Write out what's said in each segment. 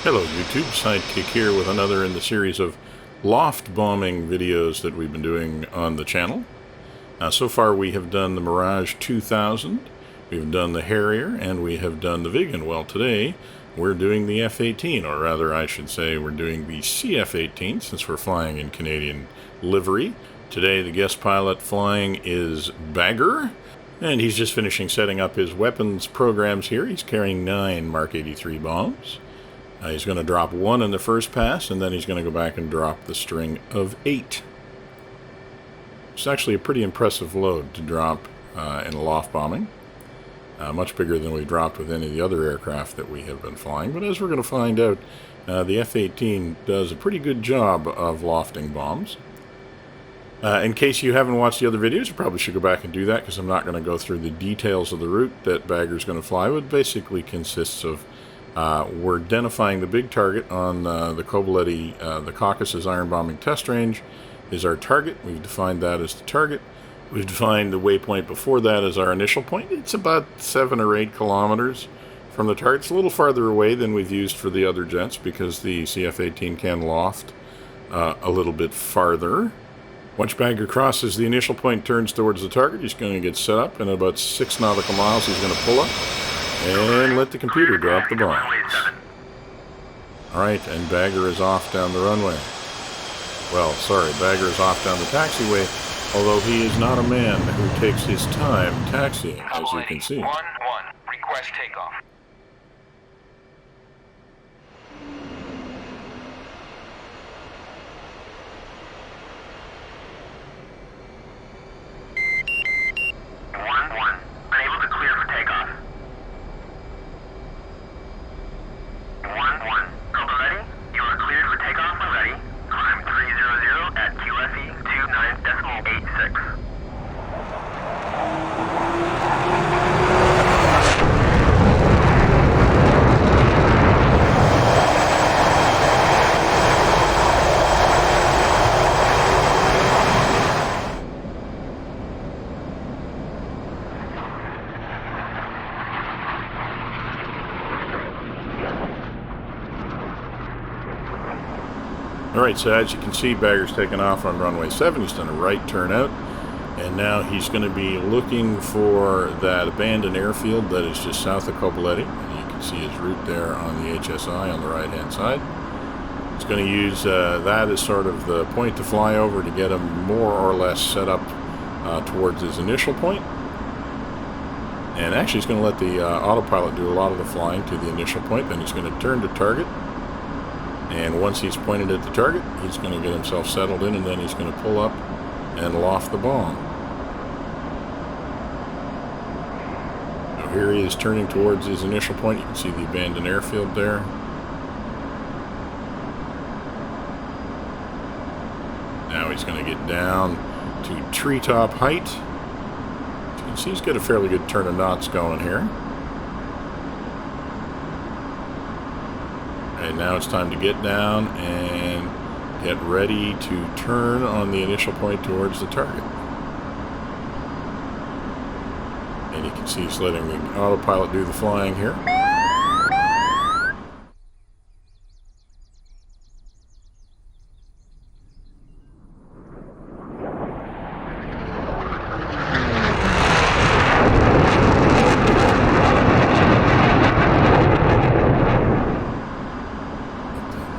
Hello YouTube, Sidekick here with another in the series of loft bombing videos that we've been doing on the channel. So far we have done the Mirage 2000, we've done the Harrier, and we have done the Viggen. Well, today we're doing the F-18, or rather I should say we're doing the CF-18 since we're flying in Canadian livery. Today the guest pilot flying is Bagger, and he's just finishing setting up his weapons programs here. He's carrying 9 Mark 83 bombs. He's going to drop 1 in the first pass, and then he's going to go back and drop the string of 8. It's actually a pretty impressive load to drop in loft bombing. Much bigger than we dropped with any of the other aircraft that we have been flying. But as we're going to find out, the F-18 does a pretty good job of lofting bombs. In case you haven't watched the other videos, you probably should go back and do that, because I'm not going to go through the details of the route that Bagger's going to fly. It basically consists of we're identifying the big target on the Kobuleti, the Caucasus iron bombing test range is our target. We've defined that as the target. We've defined the waypoint before that as our initial point. It's about 7 or 8 kilometers from the target. It's a little farther away than we've used for the other jets because the CF-18 can loft a little bit farther. Once Bagger crosses the initial point, turns towards the target, he's going to get set up, and at about 6 nautical miles he's going to pull up and let the computer drop the bombs. Alright, and Bagger is off down the runway. Well, sorry, Bagger is off down the taxiway, although he is not a man who takes his time taxiing, as you can see. 1-1, request takeoff. Unable to clear for takeoff. 1-1. Kobuleti, you are cleared for takeoff when ready. Climb 300 at QFE 29.86. Alright, so as you can see, Bagger's taken off on runway 7. He's done a right turnout, and now he's going to be looking for that abandoned airfield that is just south of Kobuleti. And you can see his route there on the HSI on the right hand side. He's going to use that as sort of the point to fly over to get him more or less set up towards his initial point. And actually he's going to let the autopilot do a lot of the flying to the initial point. Then he's going to turn to target. And once he's pointed at the target, he's going to get himself settled in, and then he's going to pull up and loft the bomb. So here he is turning towards his initial point. You can see the abandoned airfield there. Now he's going to get down to treetop height. As you can see, he's got a fairly good turn of knots going here. And now it's time to get down and get ready to turn on the initial point towards the target. And you can see he's letting the autopilot do the flying here.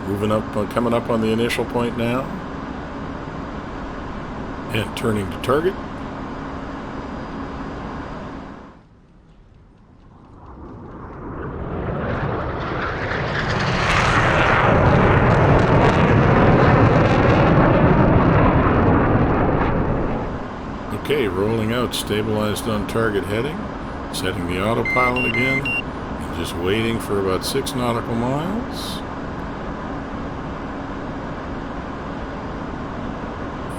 Moving up, coming up on the initial point now, and turning to target. Okay, rolling out, stabilized on target heading, setting the autopilot again, and just waiting for about 6 nautical miles.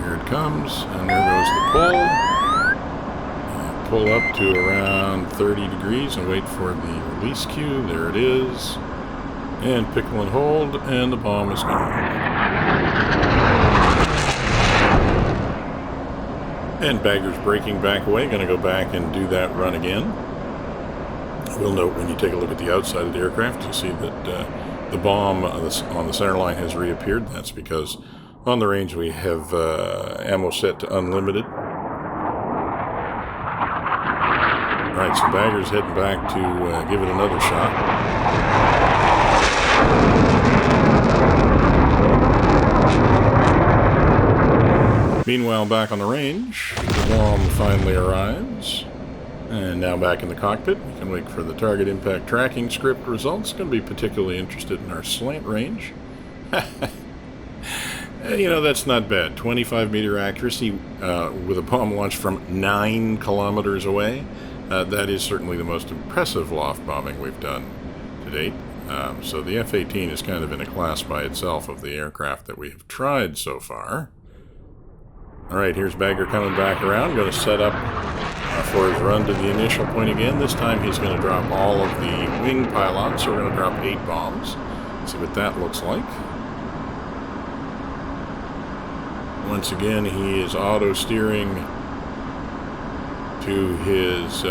Here it comes, and there goes the pull. And pull up to around 30 degrees and wait for the release cue. There it is. And pickle and hold, and the bomb is gone. And Bagger's braking back away, going to go back and do that run again. I will note when you take a look at the outside of the aircraft, you see that the bomb on the center line has reappeared. That's because on the range we have ammo set to unlimited. Alright, so Bagger's heading back to give it another shot. Meanwhile, back on the range, the bomb finally arrives. And now back in the cockpit, we can wait for the target impact tracking script results. Going to be particularly interested in our slant range. You know, that's not bad. 25-meter accuracy with a bomb launched from 9 kilometers away. That is certainly the most impressive loft bombing we've done to date. So the F-18 is kind of in a class by itself of the aircraft that we have tried so far. Alright, here's Bagger coming back around. Going to set up for his run to the initial point again. This time he's going to drop all of the wing pylons, so we're going to drop 8 bombs. See what that looks like. Once again, he is auto-steering to his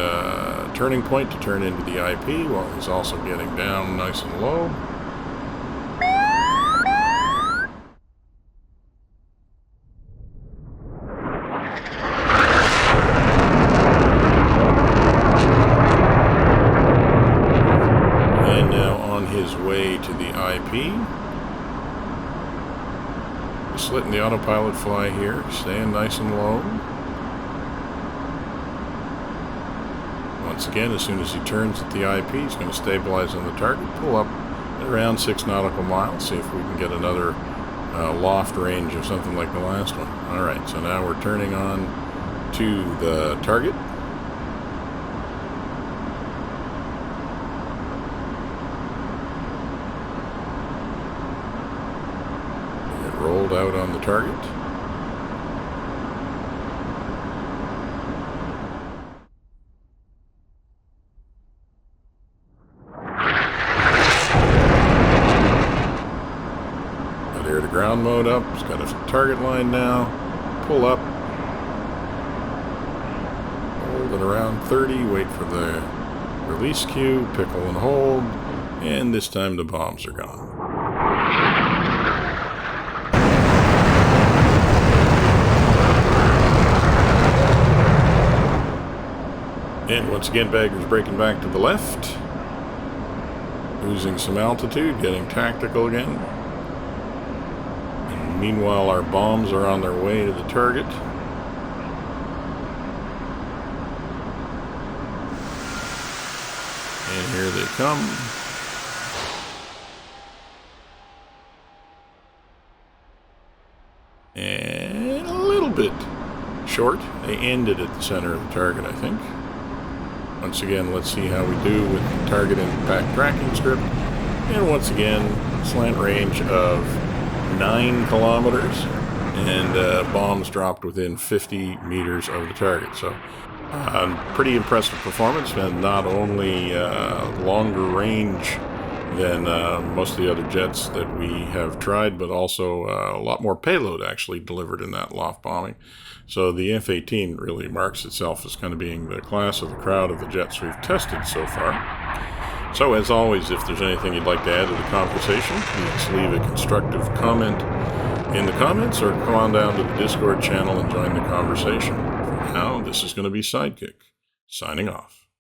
turning point to turn into the IP, while he's also getting down nice and low. And now on his way to the IP. Just letting the autopilot fly here, staying nice and low. Once again, as soon as he turns at the IP, he's going to stabilize on the target, pull up at around 6 nautical miles, see if we can get another loft range of something like the last one. Alright, so now we're turning on to the target. Get rolled out on the target. Ground mode up, it's got a target line now, pull up, hold it around 30, wait for the release cue, pickle and hold, and this time the bombs are gone. And once again, Bagger's breaking back to the left, losing some altitude, getting tactical again. Meanwhile, our bombs are on their way to the target. And here they come. And a little bit short. They ended at the center of the target, I think. Once again, let's see how we do with the target impact tracking script. And once again, slant range of 9 kilometers, and bombs dropped within 50 meters of the target. So, pretty impressive performance, and not only longer range than most of the other jets that we have tried, but also a lot more payload actually delivered in that loft bombing. So the F-18 really marks itself as kind of being the class of the crowd of the jets we've tested so far. So, as always, if there's anything you'd like to add to the conversation, please leave a constructive comment in the comments, or come on down to the Discord channel and join the conversation. For now, this is going to be Sidekick, signing off.